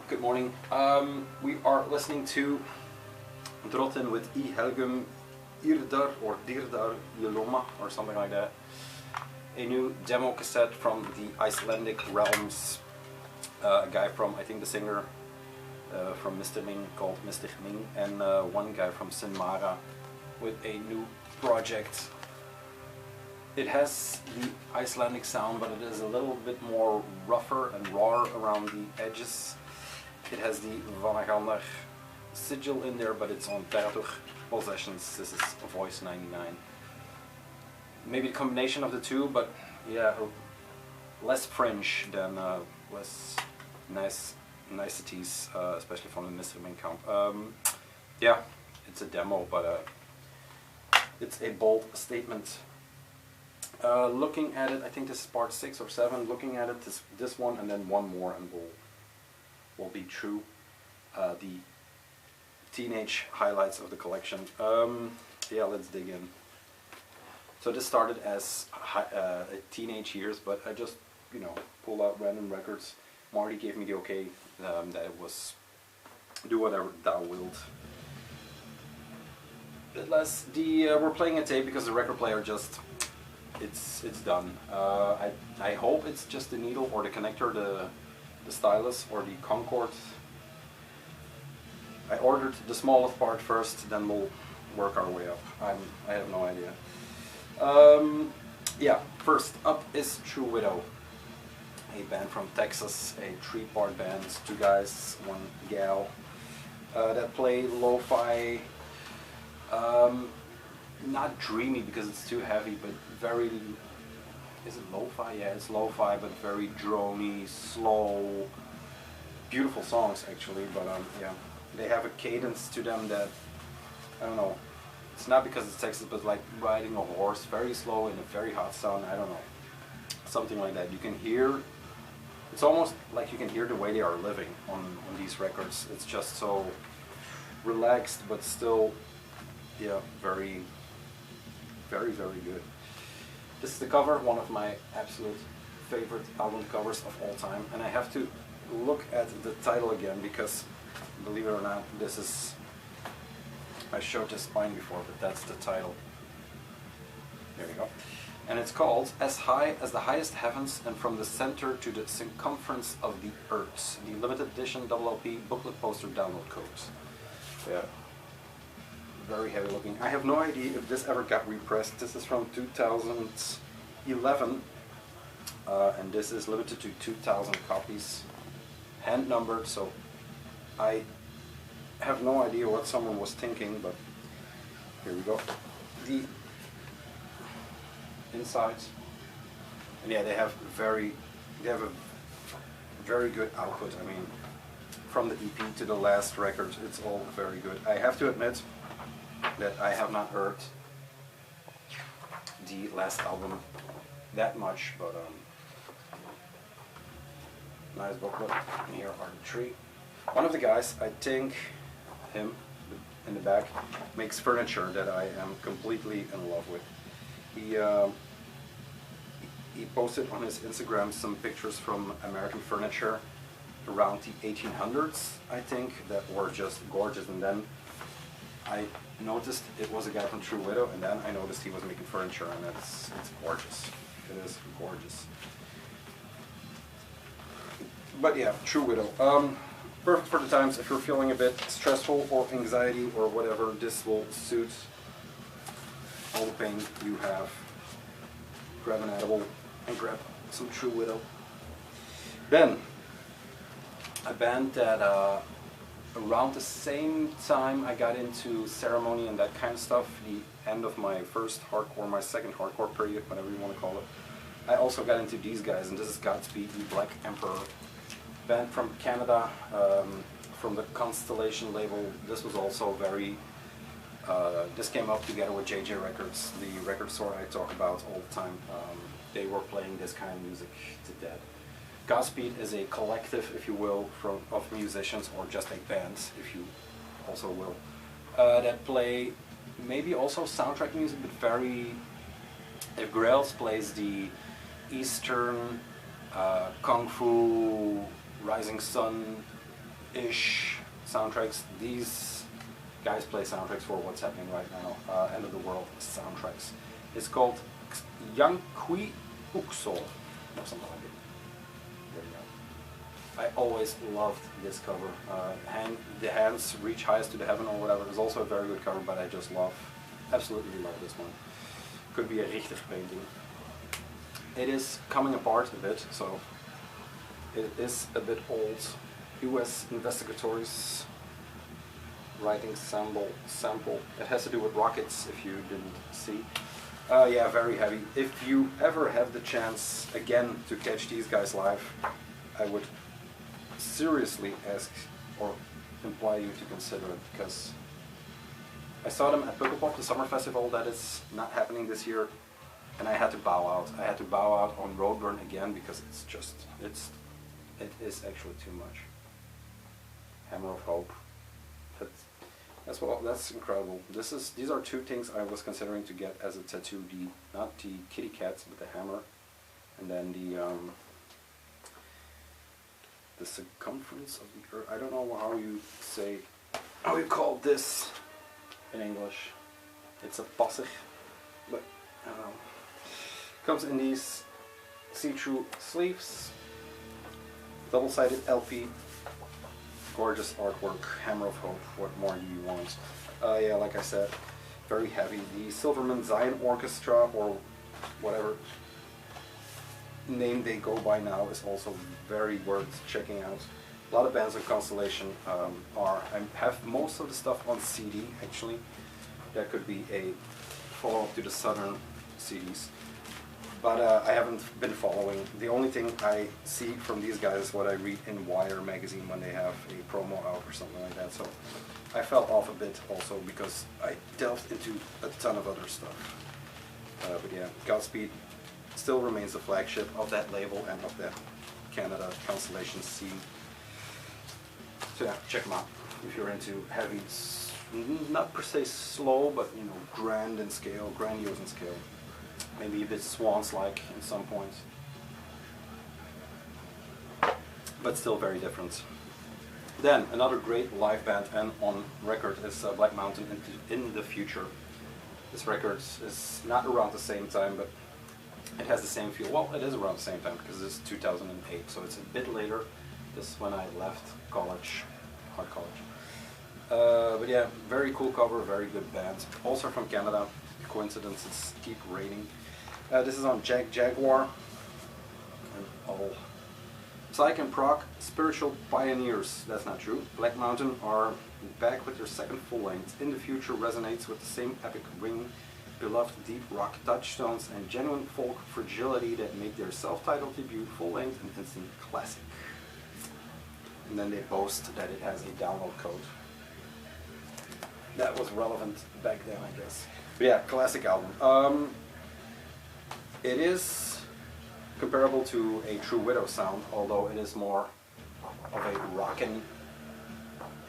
good morning. We are listening to Drotten with I Helgum Irdar or Dirdar Yeloma or something like that. A new demo cassette from the Icelandic realms. A guy from, I think the singer from Mr. Ming called Mr. Ming, and one guy from Sinmara with a new project. It has the Icelandic sound, but it is a little bit more rougher and raw around the edges. It has the Vanagander sigil in there, but it's on 30 possessions. This is voice 99. Maybe a combination of the two, but yeah, less French than less niceties, especially from the Mr. Ming count. Yeah, it's a demo, but it's a bold statement. Looking at it, I think this is part 6 or 7. Looking at it, this one and then one more, and will be true. The teenage highlights of the collection. Yeah, let's dig in. So this started as teenage years, but I just, you know, pulled out random records. Marty gave me the okay that it was do whatever thou wilt. We're playing a tape because the record player just it's done. I hope it's just the needle or the connector, the stylus or the Concord. I ordered the smallest part first, then we'll work our way up. I have no idea. Yeah, first up is True Widow, a band from Texas, a 3-part band, 2 guys, 1 gal, that play lo-fi. Not dreamy because it's too heavy, but very, is it lo-fi? Yeah, it's lo-fi, but very drony, slow, beautiful songs actually, but yeah, they have a cadence to them that, I don't know, it's not because it's Texas, but like riding a horse, very slow in a very hot sun, I don't know, something like that. You can hear, it's almost like you can hear the way they are living on these records. It's just so relaxed, but still, yeah, very good. This is the cover, one of my absolute favorite album covers of all time, and I have to look at the title again because, believe it or not, this is, I showed this spine before, but that's the title. There we go. And it's called As High as the Highest Heavens and From the Center to the Circumference of the Earth, the limited edition LP booklet poster download codes. Yeah. Very heavy looking. I have no idea if this ever got repressed. This is from 2011, and this is limited to 2,000 copies, hand numbered, so I have no idea what someone was thinking, but here we go. The insides, and yeah, they have a very good output. I mean, from the EP to the last record, it's all very good. I have to admit that I have not heard the last album that much, but nice booklet. And here are the 3. One of the guys, I think him in the back, makes furniture that I am completely in love with. He posted on his Instagram some pictures from American furniture around the 1800s, I think, that were just gorgeous, and then I noticed it was a guy from True Widow, and then I noticed he was making furniture, and it's gorgeous. It is gorgeous. But yeah, True Widow. Perfect for the times if you're feeling a bit stressful or anxiety or whatever. This will suit all the pain you have. Grab an edible and grab some True Widow. Then, a band that around the same time I got into ceremony and that kind of stuff, the end of my first hardcore, my second hardcore period, whatever you want to call it, I also got into these guys, and this is Godspeed, the Black Emperor. Band from Canada, from the Constellation label. This was also very, this came up together with S.J.JJRECORDS, Records, the record store I talk about all the time. They were playing this kind of music to death. Godspeed is a collective, if you will, of musicians, or just a band, if you also will, that play maybe also soundtrack music, but very, if Grails plays the Eastern Kung Fu, Rising Sun ish soundtracks. These guys play soundtracks for what's happening right now. End of the world soundtracks. It's called Yankui Uksol or something like it. There you go. I always loved this cover. The Hands Reach Highest to the Heaven or whatever is also a very good cover, but I just absolutely love this one. Could be a Richter painting. It is coming apart a bit, so it is a bit old. US Investigators writing sample. It has to do with rockets, if you didn't see. Yeah, very heavy. If you ever have the chance again to catch these guys live, I would seriously ask or imply you to consider it, because I saw them at Pukkelpop, the summer festival that is not happening this year, and I had to bow out. I had to bow out on Roadburn again because it is actually too much. Hammer of Hope. That's incredible. These are two things I was considering to get as a tattoo. Not the kitty cats, but the hammer, and then the circumference of the earth. I don't know how you call this in English. It's a passig, but I don't know. Comes in these see-through sleeves, double-sided LP, gorgeous artwork, Hammer of Hope. What more do you want? Yeah, like I said, very heavy. The Silverman Zion Orchestra, or whatever name they go by now, is also very worth checking out. A lot of bands on Constellation I have most of the stuff on CD, actually. That could be a follow-up to the Southern CDs. But I haven't been following. The only thing I see from these guys is what I read in Wire magazine when they have a promo out or something like that. So I fell off a bit also because I delved into a ton of other stuff. But yeah, Godspeed still remains the flagship of that label and of that Canada Constellation scene. So yeah, check them out if you're into heavy, not per se slow, but you know, grandiose in scale. Maybe a bit Swans-like in some points, but still very different. Then another great live band and on record is Black Mountain in the Future. This record is not around the same time, but it has the same feel. Well, it is around the same time because it's 2008, so it's a bit later. This is when I left college, hard college. But yeah, very cool cover, very good band. Also from Canada. Coincidences keep raining. This is on Jaguar. And all. Psych and Proc, Spiritual Pioneers. That's not true. Black Mountain are back with their second full length. In the Future resonates with the same epic ring, beloved deep rock touchstones, and genuine folk fragility that make their self-titled debut full length an instant classic. And then they boast that it has a download code. That was relevant back then, I guess. But yeah, classic album. It is comparable to a True Widow sound, although it is more of a rockin',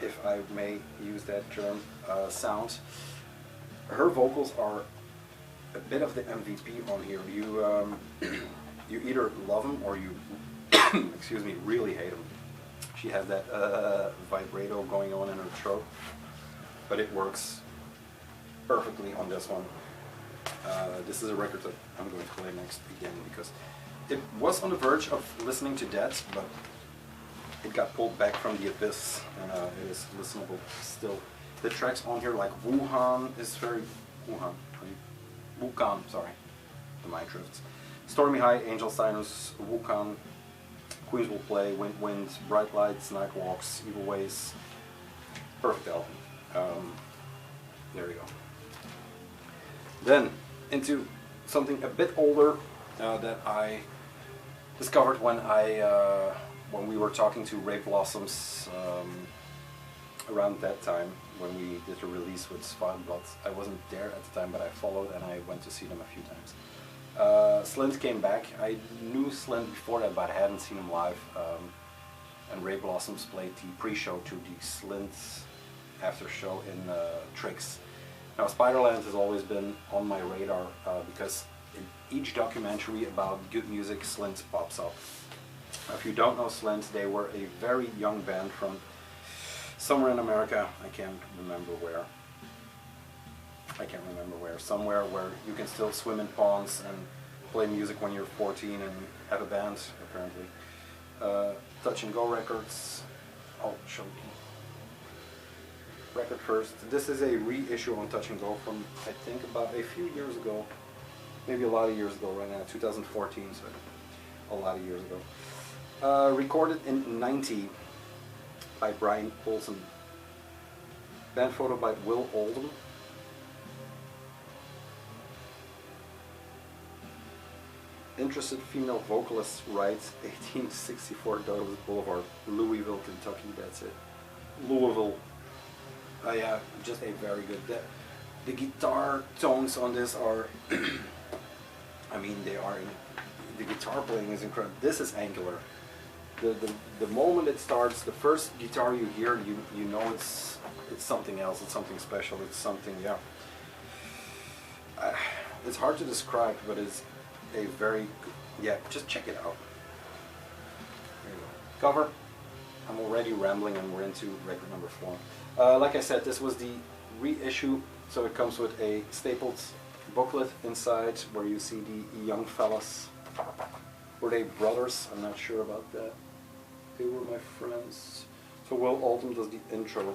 if I may use that term, sound. Her vocals are a bit of the MVP on here. You either love them or you, excuse me, really hate them. She has that vibrato going on in her throat, but it works perfectly on this one. This is a record that I'm going to play next again because it was on the verge of listening to that, but it got pulled back from the abyss, and it is listenable still. The tracks on here, like Wuhan, is very Wukan, sorry, the mind drifts. Stormy High, Angel Signers, Wukan, Queens Will Play, Wind Wind, Bright Lights, Night Walks, Evil Ways. Perfect album. There you go. Then into something a bit older that I discovered when we were talking to Ray Blossoms around that time when we did a release with Spine Blood. I wasn't there at the time, but I followed and I went to see them a few times. Slint came back. I knew Slint before that, but I hadn't seen him live. And Ray Blossoms played the pre-show to the Slint after show in Tricks. Now, Spiderland has always been on my radar because in each documentary about good music, Slint pops up. If you don't know Slint, they were a very young band from somewhere in America, I can't remember where. Somewhere where you can still swim in ponds and play music when you're 14 and have a band, apparently. Thx Records. I'll show you. Record first. This is a reissue on Thx from, I think, about a few years ago. Maybe a lot of years ago right now, 2014, so a lot of years ago. Recorded in '90 by Brian Olsen. Band photo by Will Oldham. Interested female vocalist writes 1864 Douglas Boulevard, Louisville, Kentucky. That's it. Louisville. Yeah, just a very good. The guitar tones on this are, I mean, they are. The guitar playing is incredible. This is angular. The moment it starts, the first guitar you hear, you know it's something else. It's something special. It's something, yeah. It's hard to describe, but it's a very, yeah, just check it out. There you go. Cover. I'm already rambling and we're into record number 4. Like I said, this was the reissue, so it comes with a stapled booklet inside where you see the young fellas. Were they brothers? I'm not sure about that. They were my friends. So Will Oldham does the intro,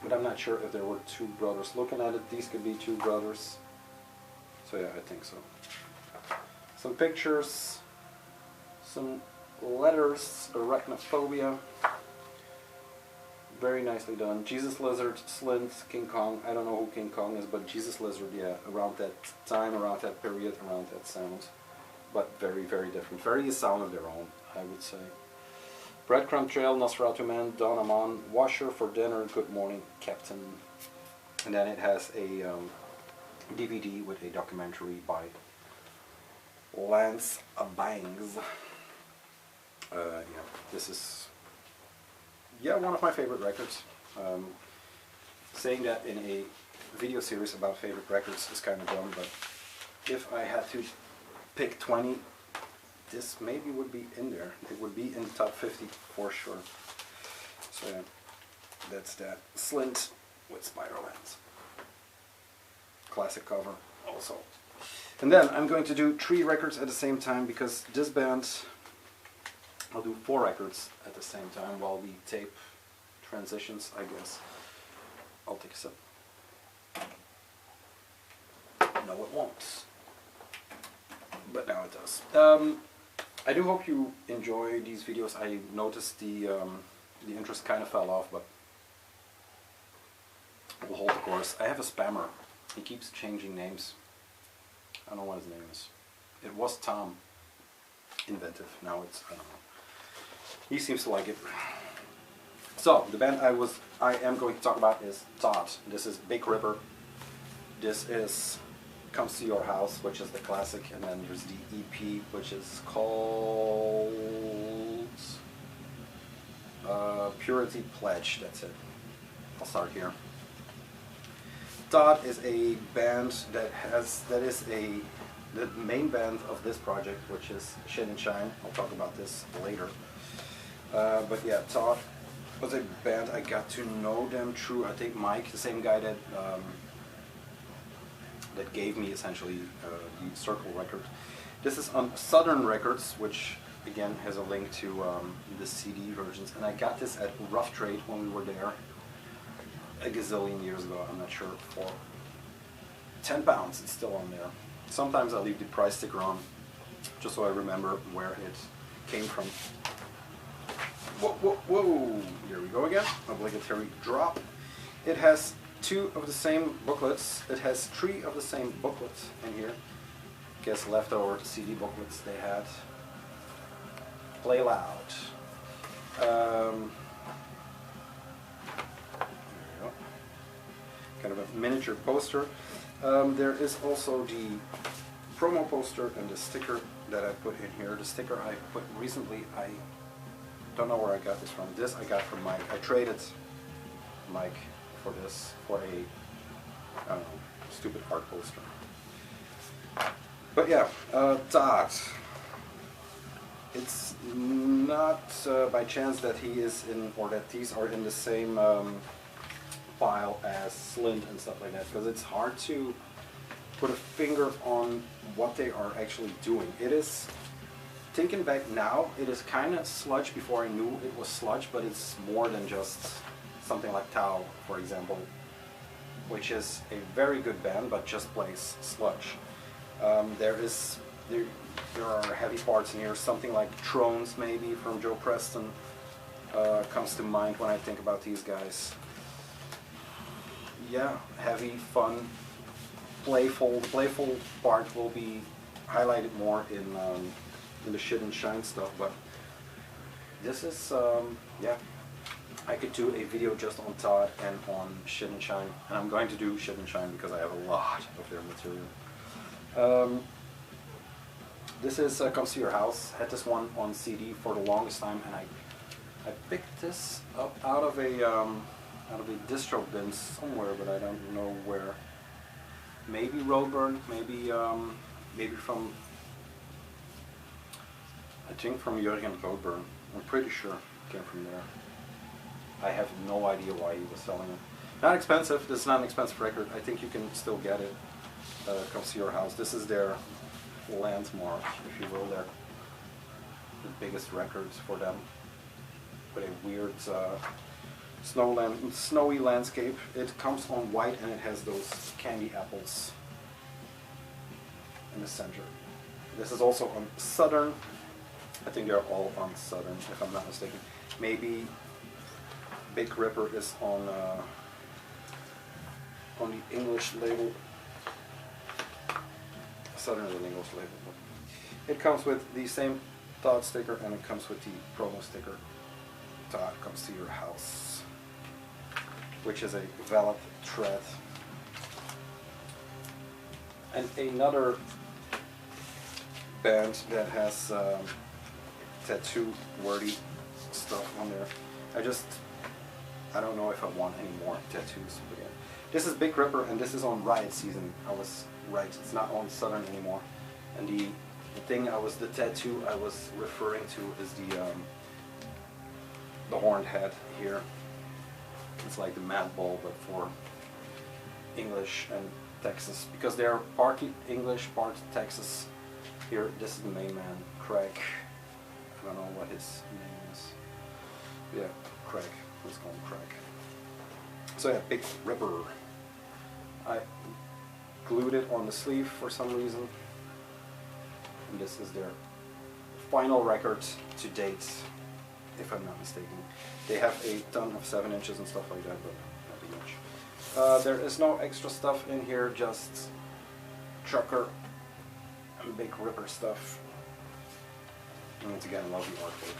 but I'm not sure if there were 2 brothers. Looking at it, these could be 2 brothers. So yeah, I think so. Some pictures, some letters, arachnophobia. Very nicely done. Jesus Lizard, Slint, King Kong. I don't know who King Kong is, but Jesus Lizard, yeah, around that time, around that period, around that sound. But very, very different. Very a sound of their own, I would say. Breadcrumb Trail, Nosferatu Man, Don Amon, Washer for Dinner, Good Morning, Captain. And then it has a DVD with a documentary by Lance Bangs. Yeah, this is, yeah, one of my favorite records. Saying that in a video series about favorite records is kind of dumb, but if I had to pick 20, this maybe would be in there. It would be in the top 50 for sure. So yeah, that's that. Slint with Spiderlands. Classic cover also. And then I'm going to do 3 records at the same time because this band, I'll do 4 records at the same time while the tape transitions, I guess. I'll take a sip. No, it won't. But now it does. I do hope you enjoy these videos. I noticed the interest kind of fell off, but we'll hold the course. I have a spammer. He keeps changing names. I don't know what his name is. It was Tom. Inventive. Now it's, I don't know. He seems to like it. So, the band I am going to talk about is Todd. This is Big Ripper. This is Comes to Your House, which is the classic, and then there's the EP, which is called Purity Pledge. That's it. I'll start here. Todd is a band that is the main band of this project, which is Shin and Shine. I'll talk about this later. But yeah, Todd was a band I got to know them through, I think, Mike, the same guy that that gave me essentially the Circle record. This is on Southern Records, which again has a link to the CD versions, and I got this at Rough Trade when we were there a gazillion years ago, I'm not sure, for £10. It's still on there. Sometimes I leave the price sticker on just so I remember where it came from. Whoa, whoa, whoa! Here we go again. Obligatory drop. It has 2 of the same booklets. It has 3 of the same booklets in here. Guess leftover CD booklets they had. Play Loud. There we go. Kind of a miniature poster. There is also the promo poster and the sticker that I put in here. The sticker I put recently, I don't know where I got this from. This I got from Mike. I traded Mike for this, for a, I don't know, stupid art poster. But yeah, Todd. it's not by chance that he is in, or that these are in the same file as Slint and stuff like that, because it's hard to put a finger on what they are actually doing. It is, thinking back now, it is kind of sludge. Before I knew it was sludge, but it's more than just something like Tau, for example, which is a very good band but just plays sludge. There are heavy parts in here, something like Trones maybe from Joe Preston comes to mind when I think about these guys. Yeah, heavy, fun, playful. The playful part will be highlighted more in the Shit and Shine stuff, but this is, yeah, I could do a video just on Todd and on Shit and Shine, and I'm going to do Shit and Shine because I have a lot of their material. This is Comes to Your House. Had this one on CD for the longest time, and I picked this up out of a distro bin somewhere, but I don't know where. Maybe Roadburn, maybe from, I think from Jurgen Roadburn. I'm pretty sure it came from there. I have no idea why he was selling it. Not expensive. This is not an expensive record. I think you can still get it. Comes to Your House. This is their landmark, if you will. They're the biggest records for them, with a weird snowy landscape. It comes on white and it has those candy apples in the center. This is also on Southern. I think they're all on Southern, if I'm not mistaken. Maybe Big Ripper is on the English label. Southern is an English label. It comes with the same Todd sticker, and it comes with the promo sticker. Todd Comes to Your House, which is a valid thread. And another band that has tattoo-worthy stuff on there. I don't know if I want any more tattoos. But yeah. This is Big Ripper, and this is on Riot Season. I was right, it's not on Southern anymore. And the tattoo I was referring to is the horned head here. It's like the Mad Bull, but for English and Texas, because they're part English, part Texas. Here, this is the main man, Craig. I don't know what his name is. Yeah, Craig. Let's call him Craig. So yeah, Big Ripper. I glued it on the sleeve for some reason. And this is their final record to date, if I'm not mistaken. They have a ton of 7 inches and stuff like that, but nothing much. There is no extra stuff in here, just Trucker and Big Ripper stuff. And once again, love the artwork.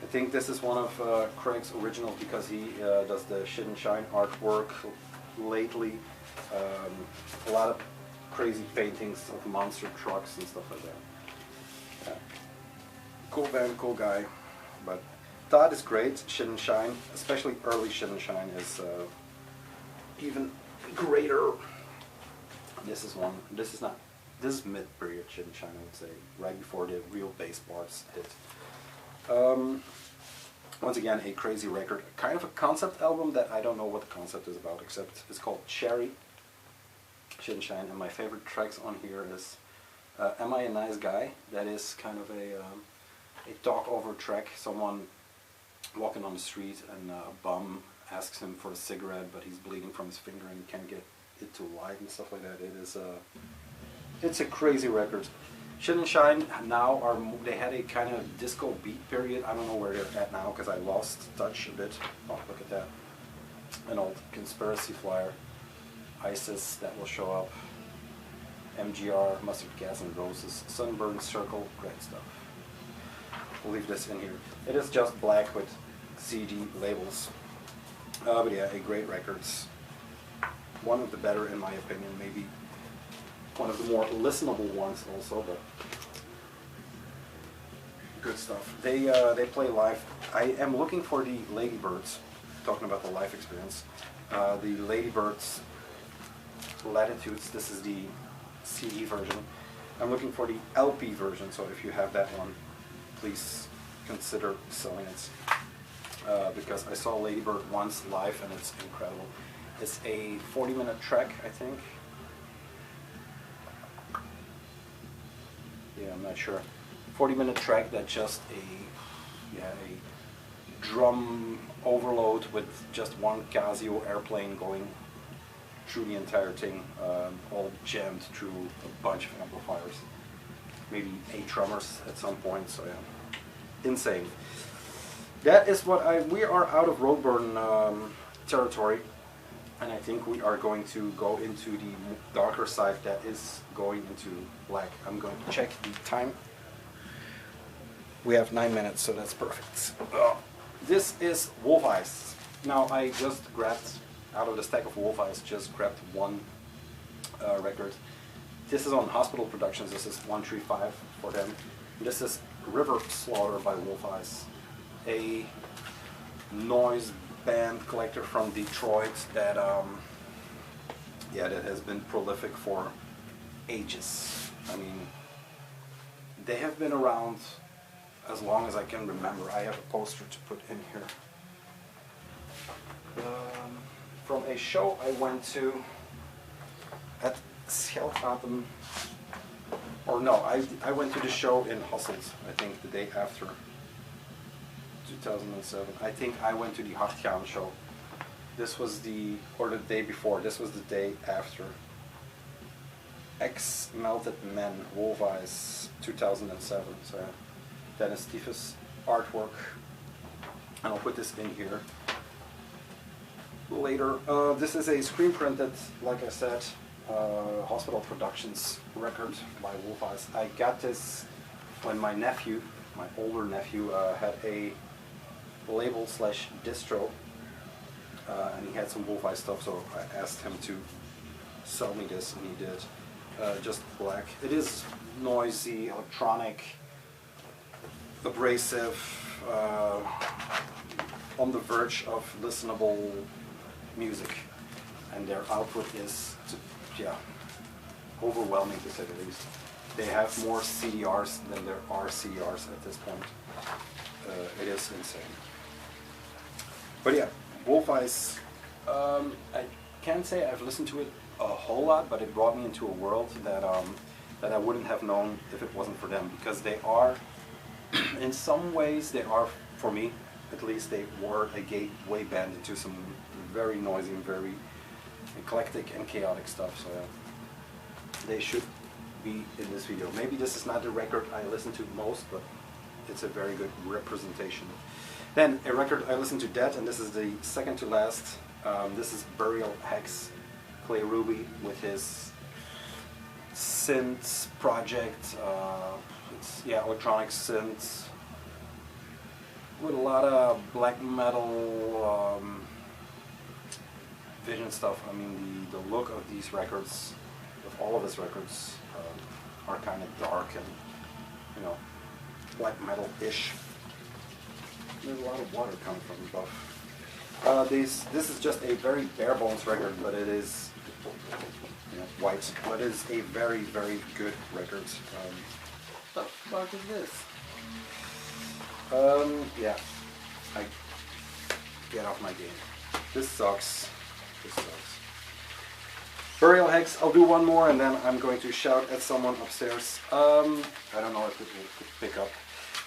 I think this is one of Craig's originals, because he does the Shit and Shine artwork lately. A lot of crazy paintings of monster trucks and stuff like that. Yeah. Cool band, cool guy. But Todd is great. Shit and Shine, especially early Shit and Shine, is even greater. This is one. This is mid-period Shit and Shine, I would say, right before the real bass parts hit. Once again, a crazy record, kind of a concept album that I don't know what the concept is about, except it's called Cherry, Shit and Shine, and my favorite tracks on here is Am I a Nice Guy? That is kind of a talk-over track. Someone walking on the street, and a bum asks him for a cigarette, but he's bleeding from his finger and can't get it to light and stuff like that. It's a crazy record. Shit and Shine now they had a kind of disco beat period. I don't know where they're at now, because I lost touch a bit. Oh, look at that. An old conspiracy flyer. ISIS, that will show up. MGR, Mustard Gas and Roses, Sunburned Circle, great stuff. We'll leave this in here. It is just black with CD labels. But yeah, a great records. One of the better, in my opinion, maybe one of the more listenable ones also, but good stuff. They play live. I am looking for the Ladybirds, talking about the live experience. The Ladybirds Latitudes, this is the CD version. I'm looking for the LP version, so if you have that one, please consider selling it. Because I saw Ladybird once live and it's incredible. It's a 40-minute track, I think. Yeah, I'm not sure. 40-minute track that just a drum overload with just one Casio airplane going through the entire thing, all jammed through a bunch of amplifiers. Maybe 8 drummers at some point, so yeah. Insane. That is what we are out of Roadburn territory, and I think we are going to go into the darker side that is going into black. I'm going to check the time. We have 9 minutes, so that's perfect. This is Wolf Eyes. Now I just grabbed, out of the stack of Wolf Eyes, just grabbed one record. This is on Hospital Productions. This is 135 for them. This is River Slaughter by Wolf Eyes, a noise band collector from Detroit that that has been prolific for ages. I mean, they have been around as long as I can remember. I have a poster to put in here from a show I went to at Scheldhaven, or no, I went to the show in Hasselt, I think the day after, 2007. I think I went to the Hartgaan show. This was or the day before, this was the day after. X Melted Men, Wolf Eyes, 2007. So that is Steve's artwork, and I'll put this in here later. This is a screen printed, like I said, Hospital Productions record by Wolf Eyes. I got this when my nephew, my older nephew, had a label / distro, and he had some Wolf Eyes stuff, so I asked him to sell me this, and he did. Just black. It is noisy, electronic, abrasive, on the verge of listenable music, and their output is, overwhelming to say the least. They have more CDRs than there are CDRs at this point. It is insane. But yeah, Wolf Eyes, I can't say I've listened to it a whole lot, but it brought me into a world that that I wouldn't have known if it wasn't for them, because they are, in some ways, they are, for me at least, they were a gateway band into some very noisy and very eclectic and chaotic stuff. So they should be in this video. Maybe this is not the record I listen to most, but it's a very good representation. Then a record I listened to that, and this is the second to last. This is Burial Hex, Clay Ruby, with his synth project. It's electronic synth with a lot of black metal vision stuff. I mean, the look of these records, of all of his records, are kind of dark and, black metal-ish. There's a lot of water coming from above. This is just a very bare bones record, but it is white. But it is a very, very good record. What the fuck is this? I get off my game. This sucks. This sucks. Burial Hex, I'll do one more and then I'm going to shout at someone upstairs. I don't know if it will pick up.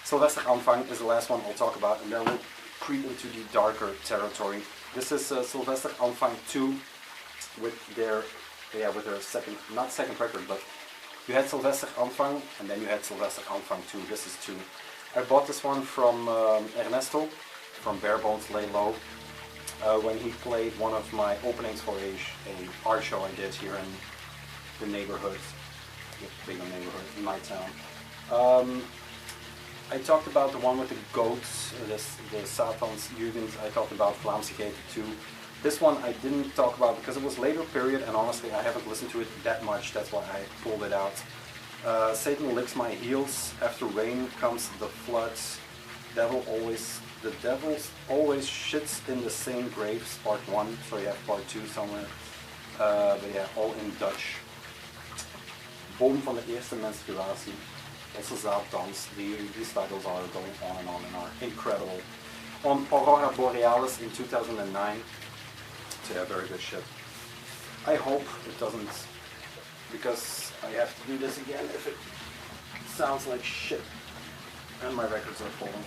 Sylvester Anfang is the last one I'll talk about, and then we'll creep into the darker territory. This is Sylvester Anfang 2 with their second, not second record, but you had Sylvester Anfang and then you had Sylvester Anfang 2. This is 2. I bought this one from Ernesto from Bare Bones Lay Low when he played one of my openings for a art show I did here in the neighborhood, bigger neighborhood in my town. I talked about the one with the goats, the Satans Jugend. I talked about Vlaamse 2. This one I didn't talk about because it was later period, and honestly I haven't listened to it that much. That's why I pulled it out. Satan licks my heels. After rain comes the floods. The devil always shits in the same graves. Part 1. So you have part 2 somewhere. But yeah, all in Dutch. Boom van de eerste menstruatie. also Zapdons. These titles are going on and are incredible. On Aurora Borealis in 2009. So yeah, very good shit. I hope it doesn't, because I have to do this again if it sounds like shit. And my records are falling.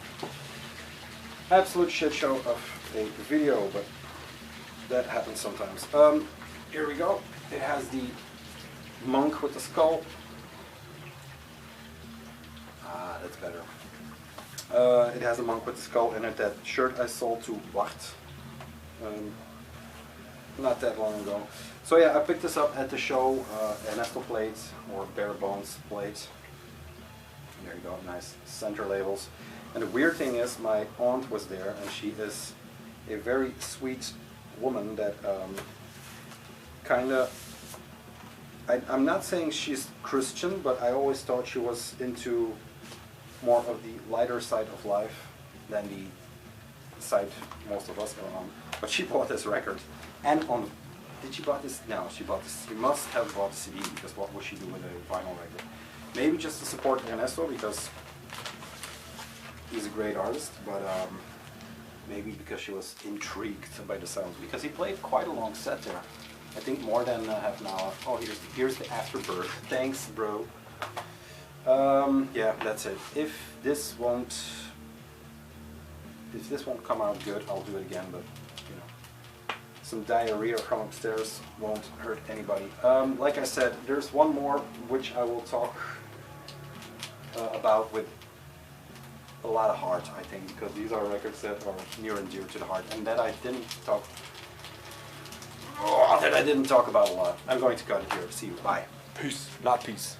Absolute shit show of a video, but that happens sometimes. Here we go. It has the monk with the skull. Ah, that's better. It has a monk with the skull in it. That shirt I sold to Wacht not that long ago. So yeah, I picked this up at the show, Ernesto plate, or bare bones plate. There you go, nice center labels. And the weird thing is, my aunt was there, and she is a very sweet woman that kinda, I'm not saying she's Christian, but I always thought she was into more of the lighter side of life than the side most of us are on. But she bought this record, and on, did she buy this? No, she bought this. She must have bought the CD, because what would she do with a vinyl record? Maybe just to support Ernesto, because he's a great artist, but maybe because she was intrigued by the sounds, because he played quite a long set there. I think more than half an hour. Oh, here's the afterbirth. Thanks, bro. Yeah, that's it. If this won't come out good, I'll do it again. But you know, some diarrhea from upstairs won't hurt anybody. Like I said, there's one more which I will talk about with a lot of heart, I think, because these are records that are near and dear to the heart, and that I didn't talk. Oh, that I didn't talk about a lot. I'm going to cut it here. See you. Bye. Peace. Not peace.